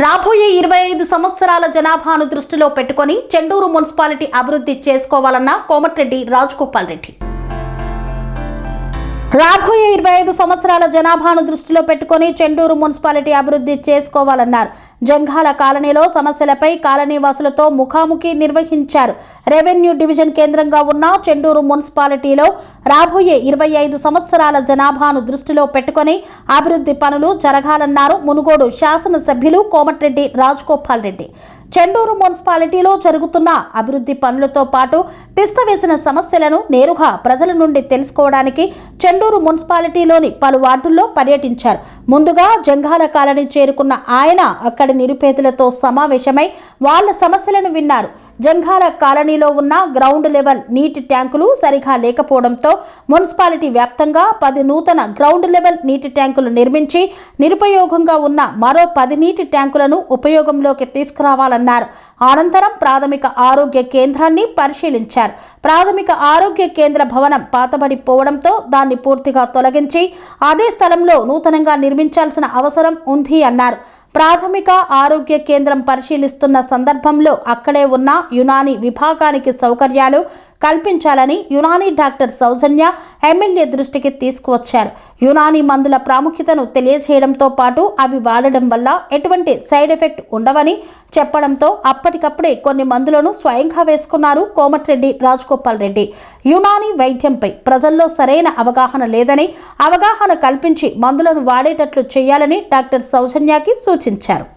రాబోయే 25 సంవత్సరాల జనాభాను దృష్టిలో పెట్టుకొని చెండూరు మున్సిపాలిటీ అభివృద్ధి చేసుకోవాలన్న కోమటిరెడ్డి రాజగోపాల్ రెడ్డి. రాబోయే 25 సంవత్సరాల జనాభాను దృష్టిలో పెట్టుకొని చెండూరు మున్సిపాలిటీ అభివృద్ధి చేసుకోవాలన్నారు. జంఘాల కాలనీలో సమస్యలపై కాలనీవాసులతో ముఖాముఖి నిర్వహించారు. రెవెన్యూ డివిజన్ కేంద్రంగా ఉన్న చెండూరు మున్సిపాలిటీలో రాబోయే 25 సంవత్సరాల జనాభాను దృష్టిలో పెట్టుకొని అభివృద్ధి పనులు జరగాలన్నారు మునుగోడు శాసనసభ్యులు కోమటిరెడ్డి రాజగోపాల్ రెడ్డి. చెండూరు మున్సిపాలిటీలో జరుగుతున్న అభివృద్ధి పనులతో పాటు తిష్టవేసిన సమస్యలను నేరుగా ప్రజల నుండి తెలుసుకోవడానికి చెండూరు మున్సిపాలిటీలోని పలు వార్డుల్లో పర్యటించారు. ముందుగా జంఘాల కాలనీ చేరుకున్న ఆయన అక్కడి నిరుపేదలతో సమావేశమై వాళ్ళ సమస్యలను విన్నారు. జంఘాల కాలనీలో ఉన్న గ్రౌండ్ లెవెల్ నీటి ట్యాంకులు సరిగా లేకపోవడంతో మున్సిపాలిటీ వ్యాప్తంగా 10 నూతన గ్రౌండ్ లెవెల్ నీటి ట్యాంకులు నిర్మించి నిరుపయోగంగా ఉన్న మరో 10 నీటి ట్యాంకులను ఉపయోగంలోకి తీసుకురావాలన్నారు. అనంతరం ప్రాథమిక ఆరోగ్య కేంద్రాన్ని పరిశీలించారు. ప్రాథమిక ఆరోగ్య కేంద్ర భవనం పాతబడిపోవడంతో దాన్ని పూర్తిగా తొలగించి అదే స్థలంలో నూతనంగా నిర్మించాల్సిన అవసరం ఉంది అన్నారు. ప్రాథమిక ఆరోగ్య కేంద్రం పరిశీలిస్తున్న సందర్భంలో అక్కడే ఉన్న యునానీ విభాగానికి సౌకర్యాలు కల్పించాలని యునానీ డాక్టర్ సౌజన్య ఎమ్మెల్యే దృష్టికి తీసుకువచ్చారు. యునానీ మందుల ప్రాముఖ్యతను తెలియజేయడంతో పాటు అవి వాడడం వల్ల ఎటువంటి సైడ్ ఎఫెక్ట్ ఉండవని చెప్పడంతో అప్పటికప్పుడే కొన్ని మందులను స్వయంగా వేసుకున్నారు కోమటిరెడ్డి రాజగోపాల్ రెడ్డి. యునానీ వైద్యంపై ప్రజల్లో సరైన అవగాహన లేదని, అవగాహన కల్పించి మందులను వాడేటట్లు చేయాలని డాక్టర్ సౌజన్యకి సూచించారు.